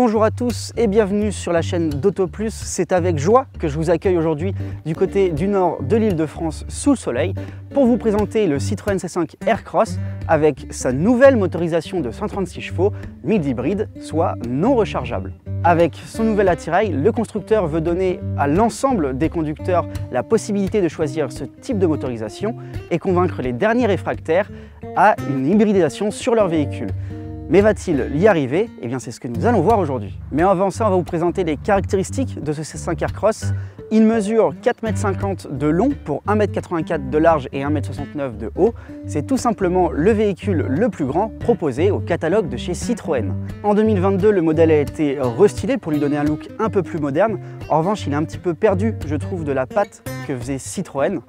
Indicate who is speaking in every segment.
Speaker 1: Bonjour à tous et bienvenue sur la chaîne d'AutoPlus. C'est avec joie que je vous accueille aujourd'hui du côté du nord de l'Île-de-France sous le soleil pour vous présenter le Citroën C5 Aircross avec sa nouvelle motorisation de 136 chevaux, mild hybride, soit non rechargeable. Avec son nouvel attirail, le constructeur veut donner à l'ensemble des conducteurs la possibilité de choisir ce type de motorisation et convaincre les derniers réfractaires à une hybridisation sur leur véhicule. Mais va-t-il y arriver? Eh bien c'est ce que nous allons voir aujourd'hui. Mais avant ça, on va vous présenter les caractéristiques de ce C5 Aircross. Il mesure 4,50 m de long pour 1,84 m de large et 1,69 m de haut. C'est tout simplement le véhicule le plus grand proposé au catalogue de chez Citroën. En 2022, le modèle a été restylé pour lui donner un look un peu plus moderne. En revanche, il est un petit peu perdu, je trouve, de la patte que faisait Citroën.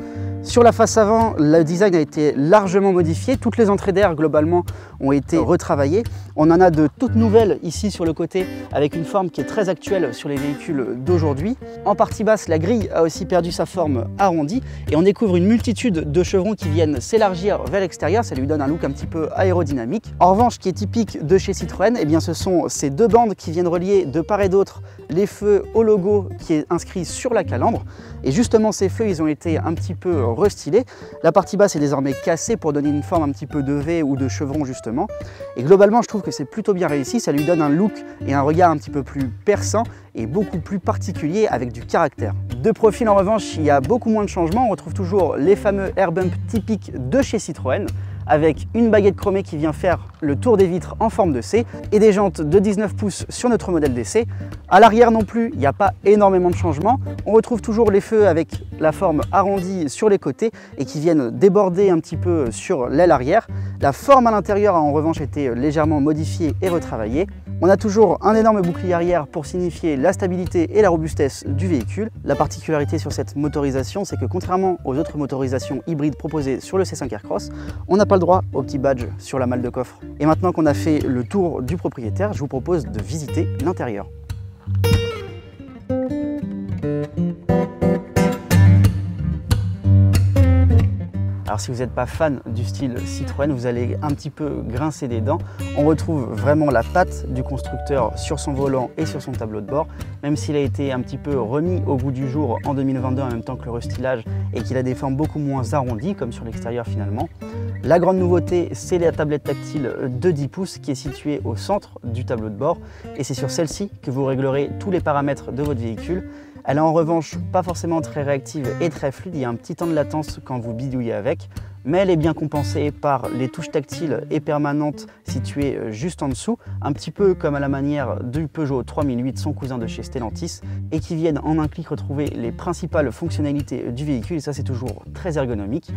Speaker 1: Sur la face avant, le design a été largement modifié. Toutes les entrées d'air, globalement, ont été retravaillées. On en a de toutes nouvelles ici sur le côté, avec une forme qui est très actuelle sur les véhicules d'aujourd'hui. En partie basse, la grille a aussi perdu sa forme arrondie et on découvre une multitude de chevrons qui viennent s'élargir vers l'extérieur. Ça lui donne un look un petit peu aérodynamique. En revanche, ce qui est typique de chez Citroën, eh bien, ce sont ces deux bandes qui viennent relier de part et d'autre les feux au logo qui est inscrit sur la calandre. Et justement, ces feux, ils ont été un petit peu restylés. La partie basse est désormais cassée pour donner une forme un petit peu de V ou de chevron justement. Et globalement, je trouve que c'est plutôt bien réussi. Ça lui donne un look et un regard un petit peu plus perçant et beaucoup plus particulier avec du caractère. De profil, en revanche, il y a beaucoup moins de changements. On retrouve toujours les fameux air bump typiques de chez Citroën, avec une baguette chromée qui vient faire le tour des vitres en forme de C et des jantes de 19 pouces sur notre modèle DC. À l'arrière non plus, il n'y a pas énormément de changements. On retrouve toujours les feux avec la forme arrondie sur les côtés et qui viennent déborder un petit peu sur l'aile arrière. La forme à l'intérieur a en revanche été légèrement modifiée et retravaillée. On a toujours un énorme bouclier arrière pour signifier la stabilité et la robustesse du véhicule. La particularité sur cette motorisation, c'est que contrairement aux autres motorisations hybrides proposées sur le C5 Aircross, on n'a pas le droit au petit badge sur la malle de coffre. Et maintenant qu'on a fait le tour du propriétaire, je vous propose de visiter l'intérieur. Alors si vous n'êtes pas fan du style Citroën, vous allez un petit peu grincer des dents. On retrouve vraiment la patte du constructeur sur son volant et sur son tableau de bord, même s'il a été un petit peu remis au goût du jour en 2022 en même temps que le restylage et qu'il a des formes beaucoup moins arrondies comme sur l'extérieur finalement. La grande nouveauté, c'est la tablette tactile de 10 pouces qui est située au centre du tableau de bord et c'est sur celle-ci que vous réglerez tous les paramètres de votre véhicule. Elle est en revanche pas forcément très réactive et très fluide, il y a un petit temps de latence quand vous bidouillez avec, mais elle est bien compensée par les touches tactiles et permanentes situées juste en dessous, un petit peu comme à la manière du Peugeot 3008, son cousin de chez Stellantis, et qui viennent en un clic retrouver les principales fonctionnalités du véhicule, et ça c'est toujours très ergonomique.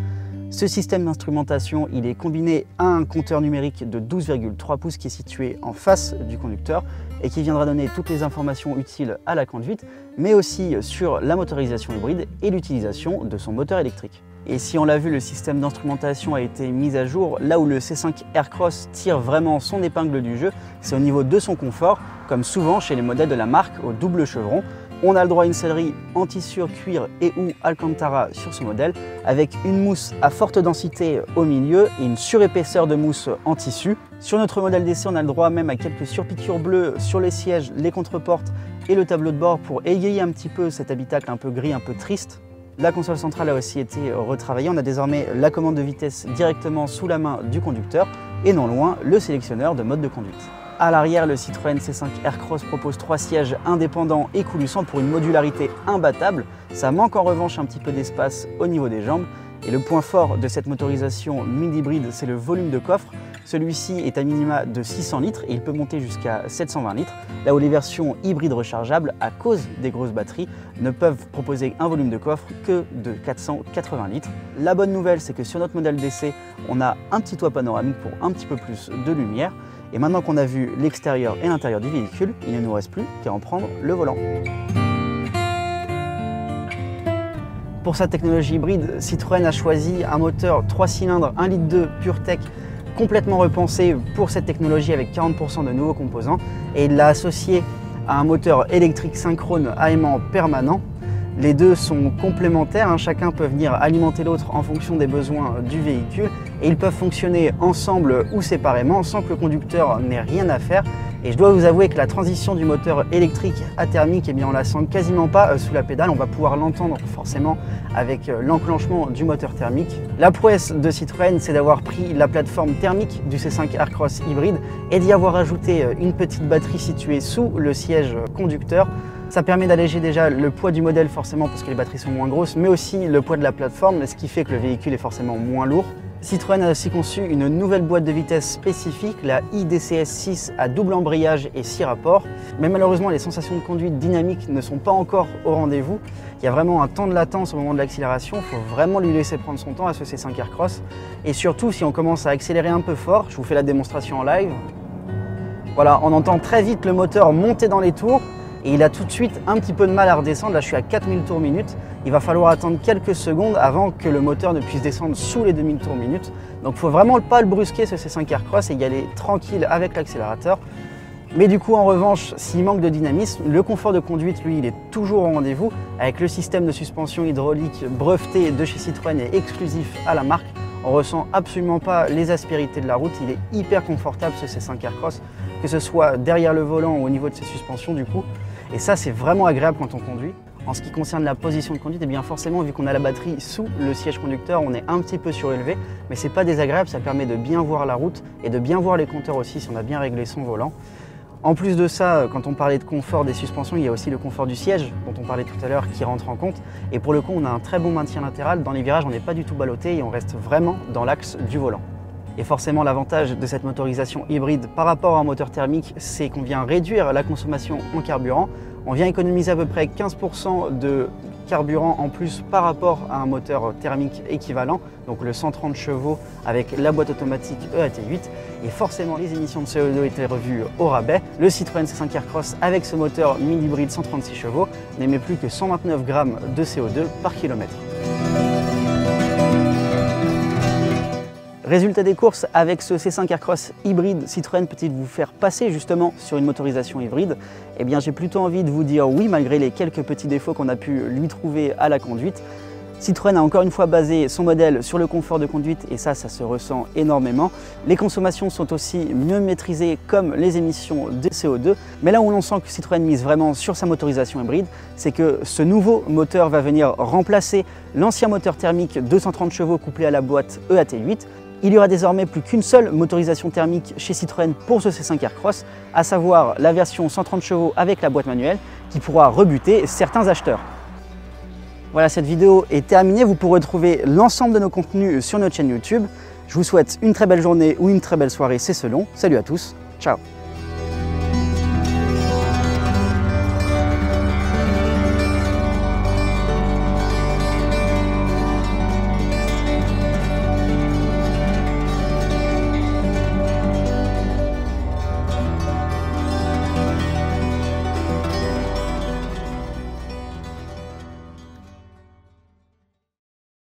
Speaker 1: Ce système d'instrumentation, il est combiné à un compteur numérique de 12,3 pouces qui est situé en face du conducteur et qui viendra donner toutes les informations utiles à la conduite, mais aussi sur la motorisation hybride et l'utilisation de son moteur électrique. Et si on l'a vu, le système d'instrumentation a été mis à jour. Là où le C5 Aircross tire vraiment son épingle du jeu, c'est au niveau de son confort, comme souvent chez les modèles de la marque au double chevron. On a le droit à une sellerie en tissu, cuir et ou alcantara sur ce modèle, avec une mousse à forte densité au milieu et une surépaisseur de mousse en tissu. Sur notre modèle DC, on a le droit même à quelques surpiqûres bleues sur les sièges, les contreportes et le tableau de bord pour égayer un petit peu cet habitacle un peu gris, un peu triste. La console centrale a aussi été retravaillée. On a désormais la commande de vitesse directement sous la main du conducteur et non loin le sélectionneur de mode de conduite. À l'arrière, le Citroën C5 Aircross propose 3 sièges indépendants et coulissants pour une modularité imbattable. Ça manque en revanche un petit peu d'espace au niveau des jambes. Et le point fort de cette motorisation mild hybride, c'est le volume de coffre. Celui-ci est à minima de 600 litres et il peut monter jusqu'à 720 litres, là où les versions hybrides rechargeables, à cause des grosses batteries, ne peuvent proposer un volume de coffre que de 480 litres. La bonne nouvelle, c'est que sur notre modèle DC, on a un petit toit panoramique pour un petit peu plus de lumière. Et maintenant qu'on a vu l'extérieur et l'intérieur du véhicule, il ne nous reste plus qu'à en prendre le volant. Pour sa technologie hybride, Citroën a choisi un moteur 3 cylindres 1,2 litre PureTech complètement repensé pour cette technologie avec 40% de nouveaux composants et il l'a associé à un moteur électrique synchrone à aimant permanent. Les deux sont complémentaires, chacun peut venir alimenter l'autre en fonction des besoins du véhicule et ils peuvent fonctionner ensemble ou séparément sans que le conducteur n'ait rien à faire. Et je dois vous avouer que la transition du moteur électrique à thermique, eh bien, on la sent quasiment pas sous la pédale. On va pouvoir l'entendre forcément avec l'enclenchement du moteur thermique. La prouesse de Citroën, c'est d'avoir pris la plateforme thermique du C5 Aircross hybride et d'y avoir ajouté une petite batterie située sous le siège conducteur. Ça permet d'alléger déjà le poids du modèle forcément parce que les batteries sont moins grosses, mais aussi le poids de la plateforme, ce qui fait que le véhicule est forcément moins lourd. Citroën a aussi conçu une nouvelle boîte de vitesse spécifique, la IDCS 6 à double embrayage et 6 rapports. Mais malheureusement, les sensations de conduite dynamique ne sont pas encore au rendez-vous. Il y a vraiment un temps de latence au moment de l'accélération. Il faut vraiment lui laisser prendre son temps à ce C5 Aircross. Et surtout, si on commence à accélérer un peu fort, je vous fais la démonstration en live. Voilà, on entend très vite le moteur monter dans les tours. Et il a tout de suite un petit peu de mal à redescendre. Là, je suis à 4000 tours minute. Il va falloir attendre quelques secondes avant que le moteur ne puisse descendre sous les 2000 tours minute. Donc, il ne faut vraiment pas le brusquer, ce C5 Aircross, et y aller tranquille avec l'accélérateur. Mais du coup, en revanche, s'il manque de dynamisme, le confort de conduite, lui, il est toujours au rendez-vous. Avec le système de suspension hydraulique breveté de chez Citroën et exclusif à la marque, on ne ressent absolument pas les aspérités de la route. Il est hyper confortable, ce C5 Aircross, que ce soit derrière le volant ou au niveau de ses suspensions, du coup. Et ça, c'est vraiment agréable quand on conduit. En ce qui concerne la position de conduite, eh bien forcément, vu qu'on a la batterie sous le siège conducteur, on est un petit peu surélevé, mais c'est pas désagréable, ça permet de bien voir la route et de bien voir les compteurs aussi si on a bien réglé son volant. En plus de ça, quand on parlait de confort des suspensions, il y a aussi le confort du siège, dont on parlait tout à l'heure, qui rentre en compte. Et pour le coup, on a un très bon maintien latéral. Dans les virages, on n'est pas du tout ballotté et on reste vraiment dans l'axe du volant. Et forcément, l'avantage de cette motorisation hybride par rapport à un moteur thermique, c'est qu'on vient réduire la consommation en carburant. On vient économiser à peu près 15% de carburant en plus par rapport à un moteur thermique équivalent, donc le 130 chevaux avec la boîte automatique EAT8. Et forcément, les émissions de CO2 étaient revues au rabais. Le Citroën C5 Aircross avec ce moteur mid-hybride 136 chevaux n'émet plus que 129 grammes de CO2 par kilomètre. Résultat des courses, avec ce C5 Aircross hybride, Citroën peut-il vous faire passer justement sur une motorisation hybride? Eh bien, j'ai plutôt envie de vous dire oui, malgré les quelques petits défauts qu'on a pu lui trouver à la conduite. Citroën a encore une fois basé son modèle sur le confort de conduite et ça se ressent énormément. Les consommations sont aussi mieux maîtrisées comme les émissions de CO2. Mais là où l'on sent que Citroën mise vraiment sur sa motorisation hybride, c'est que ce nouveau moteur va venir remplacer l'ancien moteur thermique 230 chevaux couplé à la boîte EAT8. Il y aura désormais plus qu'une seule motorisation thermique chez Citroën pour ce C5 Aircross, à savoir la version 130 chevaux avec la boîte manuelle qui pourra rebuter certains acheteurs. Voilà, cette vidéo est terminée. Vous pourrez retrouver l'ensemble de nos contenus sur notre chaîne YouTube. Je vous souhaite une très belle journée ou une très belle soirée, c'est selon. Salut à tous, ciao!